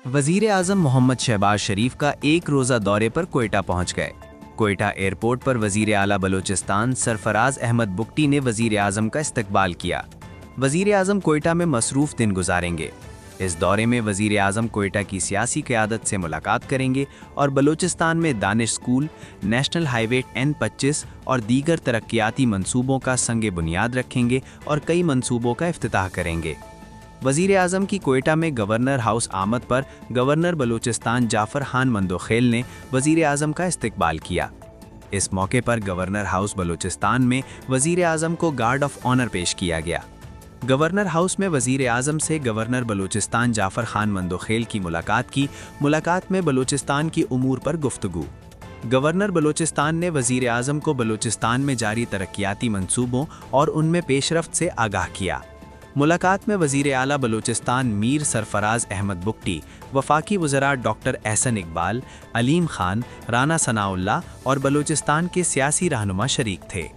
वजीर आजम मोहम्मद शहबाज शरीफ का एक रोज़ा दौरे पर कोयटा पहुंच गए। कोयटा एयरपोर्ट पर वजीर आला बलूचिस्तान सरफराज अहमद बुगटी ने वजीर आजम का इस्तकबाल किया। वजीर आजम कोयटा में मसरूफ़ दिन गुजारेंगे। इस दौरे में वजीर आजम कोयटा की सियासी क़यादत से मुलाकात करेंगे और बलूचिस्तान में Danish school, national highway N25 और दीगर तरक्याती मंसूबों का संग बुनियाद रखेंगे और कई मंसूबों का इफ्तिताह करेंगे। वजीर आजम की कोयटा में गवर्नर हाउस आमद पर गवर्नर बलूचिस्तान जाफर खान मंदोखेल ने वजीर आजम का इस्तकबाल किया। इस मौके पर गवर्नर हाउस बलूचिस्तान में वजीर आजम को गार्ड ऑफ ऑनर पेश किया गया। गवर्नर हाउस में वजीर आजम से गवर्नर बलूचिस्तान जाफर खान मंदोखेल की मुलाकात में बलूचिस्तान की उमूर पर गुफ्तगू। गवर्नर बलूचिस्तान ने वजीर आजम को बलूचिस्तान में जारी तरक्याती मंसूबों और उनमें पेशरफ्त से आगाह किया। मुलाकात में वजीर आला बलूचिस्तान मीर सरफराज अहमद बुगटी, वफाकी वज़रा डॉक्टर एहसन इकबाल, अलीम खान, राना सनाउल्लाह और बलूचिस्तान के सियासी रहनुमा शरीक थे।